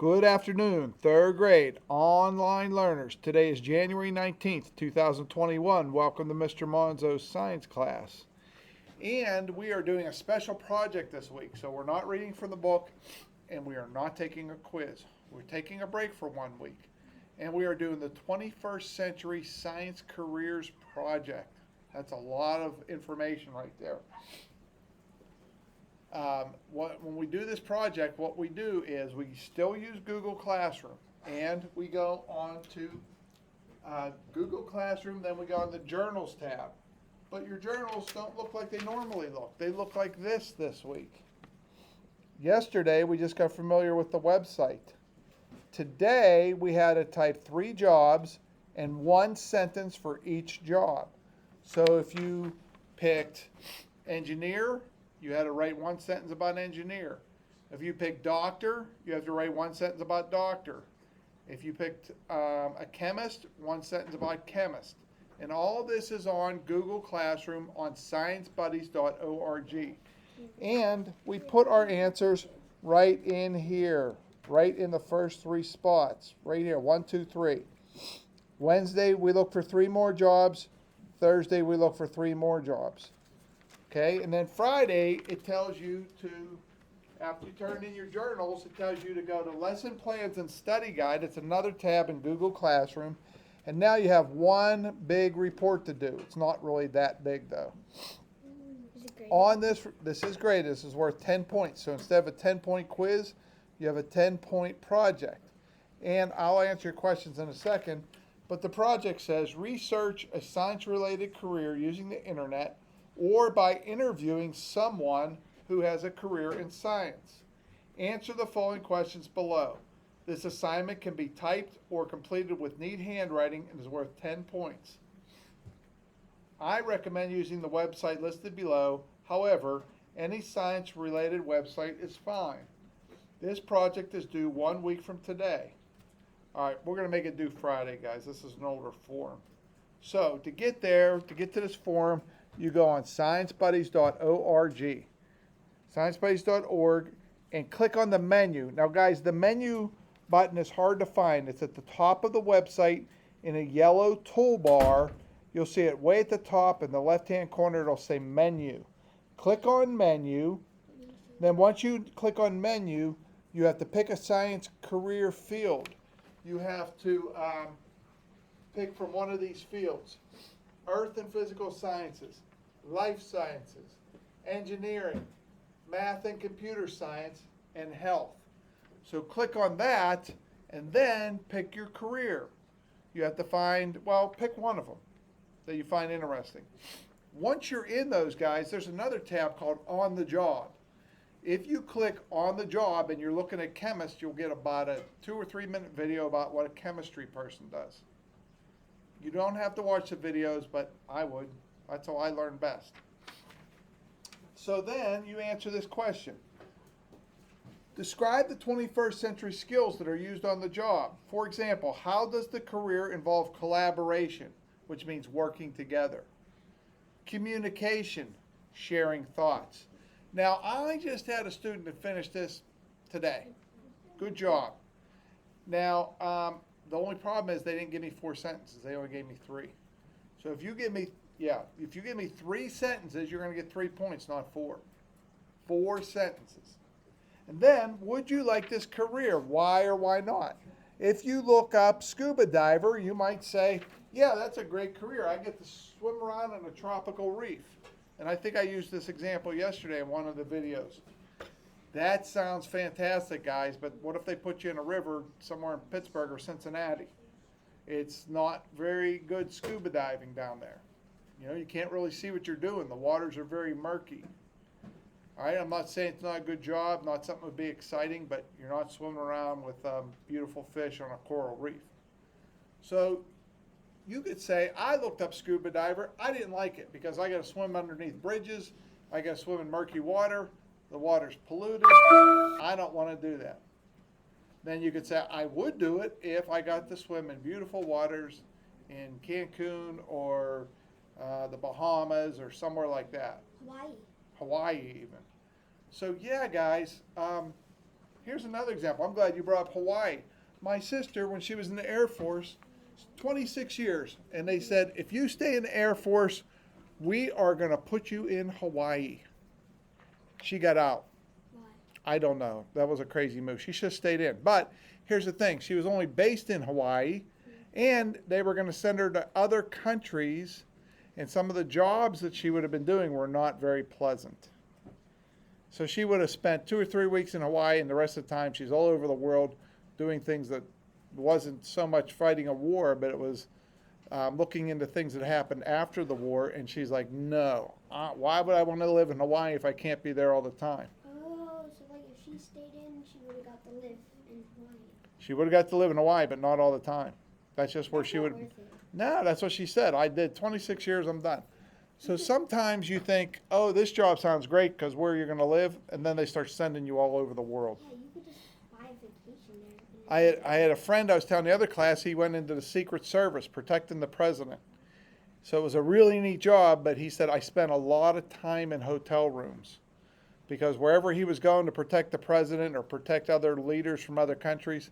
Good afternoon, third grade online learners. Today is January 19th, 2021. Welcome to Mr. Monzo's science class. And we are doing a special project this week. So we're not reading from the book and we are not taking a quiz. We're taking a break for 1 week. And we are doing the 21st Century Science Careers Project. That's a lot of information right there. When we do this project, what we do is we still use Google Classroom, and we go on to Google Classroom, then we go on the Journals tab. But your journals don't look like they normally look. They look like this week. Yesterday, we just got familiar with the website. Today, we had to type 3 jobs and 1 sentence for each job. So if you picked engineer, you had to write 1 sentence about engineer. If you picked doctor, you have to write 1 sentence about doctor. If you picked a chemist, 1 sentence about chemist. And all this is on Google Classroom on sciencebuddies.org. And we put our answers right in here, right in the first 3 spots, right here, 1, 2, 3. Wednesday, we look for 3 more jobs. Thursday, we look for 3 more jobs. Okay, and then Friday, it tells you to, after you turn in your journals, it tells you to go to Lesson Plans and Study Guide. It's another tab in Google Classroom. And now you have 1 big report to do. It's not really that big, though. Is it graded? On this is graded. This is worth 10 points. So instead of a 10-point quiz, you have a 10-point project. And I'll answer your questions in a second. But the project says, research a science-related career using the internet or by interviewing someone who has a career in science. Answer the following questions below. This assignment can be typed or completed with neat handwriting and is worth 10 points. I recommend using the website listed below. However, any science-related website is fine. This project is due 1 week from today. All right, we're going to make it due Friday, guys. This is an older form. So to get there, to get to this form, you go on sciencebuddies.org, sciencebuddies.org, and click on the menu. Now, guys, the menu button is hard to find. It's at the top of the website in a yellow toolbar. You'll see it way at the top in the left-hand corner. It'll say menu. Click on menu. Then once you click on menu, you have to pick a science career field. You have to pick from one of these fields. Earth and physical sciences, life sciences, engineering, math and computer science, and health. So click on that and then pick your career. You have to pick one of them that you find interesting. Once you're in those, guys, there's another tab called On the Job. If you click on the job and you're looking at chemists, you'll get about a 2 or 3 minute video about what a chemistry person does. You don't have to watch the videos, but I would. That's how I learn best. So then you answer this question. Describe the 21st century skills that are used on the job. For example, how does the career involve collaboration, which means working together? Communication, sharing thoughts. Now, I just had a student that finished this today. Good job. Now, the only problem is they didn't give me 4 sentences. They only gave me 3. So if you give me 3 sentences, you're going to get 3 points, not 4. 4 sentences. And then, would you like this career? Why or why not? If you look up scuba diver, you might say, yeah, that's a great career. I get to swim around in a tropical reef. And I think I used this example yesterday in one of the videos. That sounds fantastic, guys, but what if they put you in a river somewhere in Pittsburgh or Cincinnati? It's not very good scuba diving down there. You know, you can't really see what you're doing. The waters are very murky. All right, I'm not saying it's not a good job, not something that would be exciting, but you're not swimming around with beautiful fish on a coral reef. So you could say, I looked up scuba diver. I didn't like it because I got to swim underneath bridges. I got to swim in murky water. The water's polluted. I don't want to do that. Then you could say, I would do it if I got to swim in beautiful waters in Cancun or the Bahamas or somewhere like that. Hawaii. Hawaii even. So yeah, guys, Here's another example. I'm glad you brought up Hawaii. My sister, when she was in the Air Force, 26 years, and they said, if you stay in the Air Force, we are going to put you in Hawaii. She got out. Why? I don't know. That was a crazy move. She should have stayed in. But here's the thing. She was only based in Hawaii, and they were going to send her to other countries, and some of the jobs that she would have been doing were not very pleasant. So she would have spent 2 or 3 weeks in Hawaii, and the rest of the time she's all over the world doing things that wasn't so much fighting a war, but it was looking into things that happened after the war. And she's like, no, why would I want to live in Hawaii if I can't be there all the time? Oh, so like if she stayed in, she would have got to live in Hawaii. She would have got to live in Hawaii, but not all the time. That's just where That's she not would. worth it. No, that's what she said. I did 26 years, I'm done. So sometimes you think, oh, this job sounds great because where you're going to live, and then they start sending you all over the world. Yeah, you could just buy a vacation there. I had a friend I was telling the other class, he went into the Secret Service protecting the president. So it was a really neat job, but he said, I spent a lot of time in hotel rooms because wherever he was going to protect the president or protect other leaders from other countries,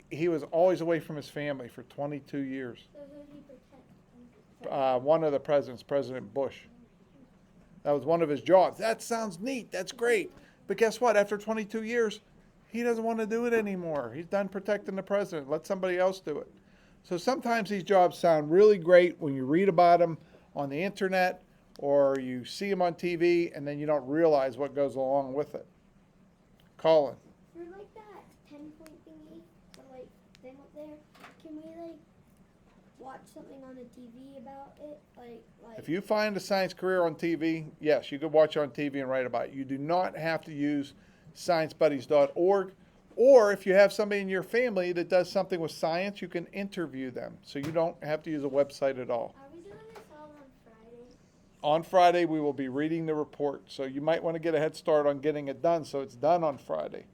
he was always away from his family for 22 years. So who do you protect? One of the presidents, President Bush. That was one of his jobs. That sounds neat. That's great. But guess what? After 22 years, he doesn't want to do it anymore. He's done protecting the president. Let somebody else do it. So sometimes these jobs sound really great when you read about them on the internet or you see them on TV, and then you don't realize what goes along with it. Colin. For like that 10-point thingy, the like thing up there, can we like watch something on the TV about it? Like If you find a science career on TV, yes, you could watch it on TV and write about it. You do not have to use sciencebuddies.org. Or if you have somebody in your family that does something with science, you can interview them. So you don't have to use a website at all. Are we doing this all on Friday? On Friday, we will be reading the report. So you might want to get a head start on getting it done so it's done on Friday.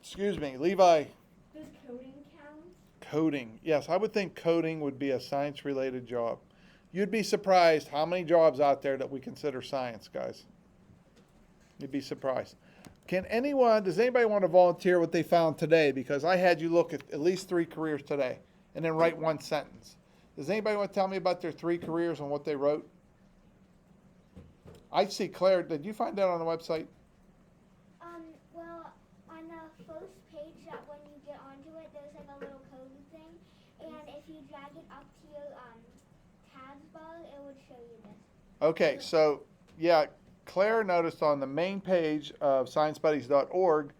Excuse me, Levi. Does coding count? Coding. Yes, I would think coding would be a science-related job. You'd be surprised how many jobs out there that we consider science, guys. You'd be surprised. Does anybody want to volunteer what they found today? Because I had you look at least 3 careers today and then write 1 sentence. Does anybody want to tell me about their 3 careers and what they wrote? I see Claire. Did you find that on the website? Well, on the first page, that when you get onto it, there's like a little code thing, and if you drag it up to your taskbar, it would show you this. Okay, so yeah, Claire noticed on the main page of sciencebuddies.org,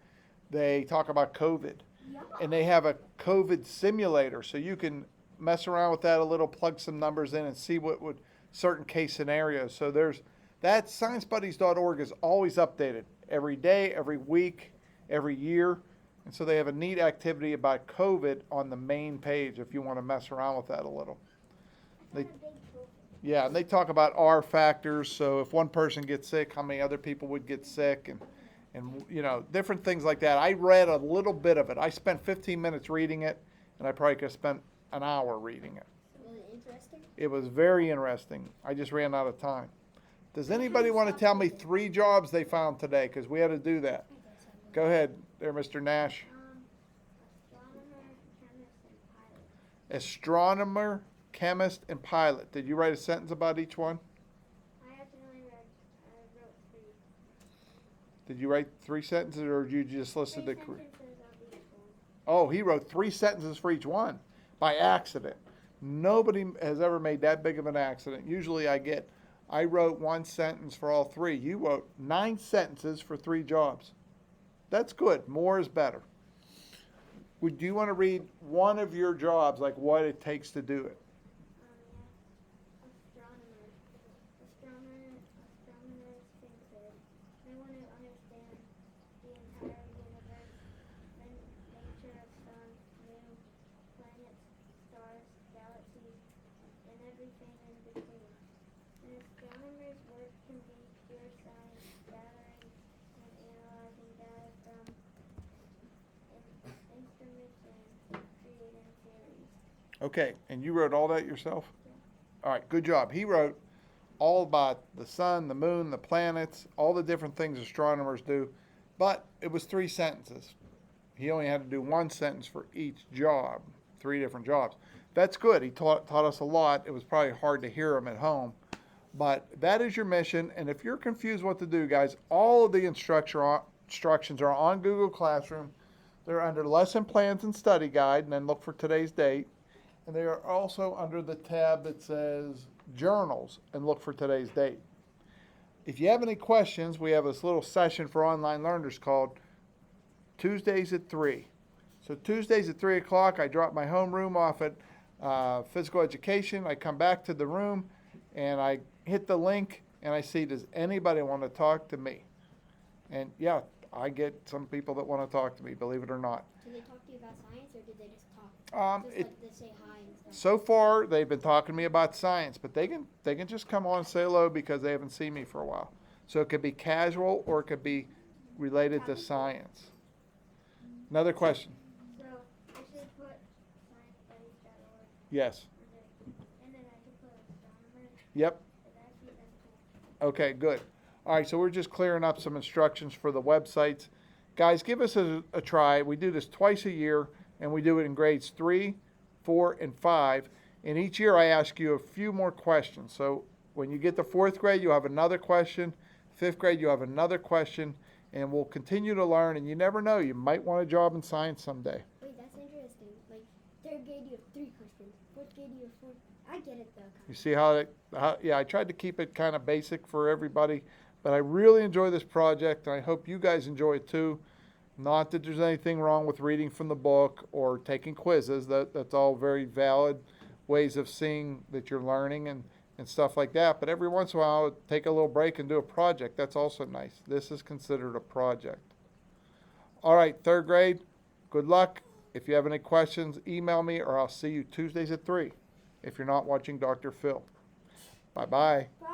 they talk about COVID. Yeah. And they have a COVID simulator, so you can mess around with that a little, plug some numbers in and see what would certain case scenarios. So that sciencebuddies.org is always updated every day, every week, every year. And so they have a neat activity about COVID on the main page if you want to mess around with that a little. I They- found a big trophy. Yeah, and they talk about R factors, so if one person gets sick, how many other people would get sick, and different things like that. I read a little bit of it. I spent 15 minutes reading it, and I probably could have spent an hour reading it. Really interesting. It was very interesting. I just ran out of time. Does anybody want to tell me 3 jobs they found today? Because we had to do that. I guess I will. Go ahead there, Mr. Nash. Astronomer, chemist, and pilot. Astronomer, chemist, and pilot. Did you write a sentence about each one? I accidentally wrote 3. Did you write 3 sentences, or did you just listed the 3 career? sentences of each one. Oh, he wrote 3 sentences for each one by accident. Nobody has ever made that big of an accident. Usually I wrote 1 sentence for all 3. You wrote 9 sentences for 3 jobs. That's good. More is better. Would you want to read one of your jobs, like what it takes to do it? Astronomers think big. They want to understand the entire universe, the nature of sun, moon, planets, stars, galaxies, and everything in between. An astronomer's work can be pure science, gathering and analyzing data from instruments and creating theories. Okay, and you wrote all that yourself? All right, good job. He wrote all about the sun, the moon, the planets, all the different things astronomers do. but it was 3 sentences. He only had to do 1 sentence for each job, 3 different jobs. That's good. He taught us a lot. It was probably hard to hear him at home. But that is your mission, and if you're confused what to do, guys, all of the instructions are on Google Classroom. They're under Lesson Plans and Study Guide, and then look for today's date. And they are also under the tab that says Journals, and look for today's date. If you have any questions, we have this little session for online learners called Tuesdays at 3. So Tuesdays at 3 o'clock, I drop my homeroom off at Physical Education. I come back to the room, and I hit the link, and I see, does anybody want to talk to me? And yeah, I get some people that want to talk to me, believe it or not. Did they talk to you about science, or did they just talk? Just like they say hi and stuff. So far, they've been talking to me about science, but they can just come on and say hello because they haven't seen me for a while. So it could be casual or it could be related to science. Another question? So I should put sciencestudies.org. Yes. And then I should put astronomer. Yep. And that's cool. Okay, good. All right, so we're just clearing up some instructions for the websites. Guys, give us a try. We do this twice a year, and we do it in grades 3, 4, and 5. And each year I ask you a few more questions. So when you get to 4th grade, you'll have another question. 5th grade, you'll have another question. And we'll continue to learn, and you never know, you might want a job in science someday. Wait, that's interesting. Like, 3rd grade, you have 3 questions. 4th grade, you have 4. I get it, though. You see yeah, I tried to keep it kind of basic for everybody, but I really enjoy this project, and I hope you guys enjoy it too. Not that there's anything wrong with reading from the book or taking quizzes. That's all very valid ways of seeing that you're learning and stuff like that. But every once in a while, take a little break and do a project. That's also nice. This is considered a project. All right, 3rd grade, good luck. If you have any questions, email me, or I'll see you Tuesdays at 3 if you're not watching Dr. Phil. Bye-bye. Bye.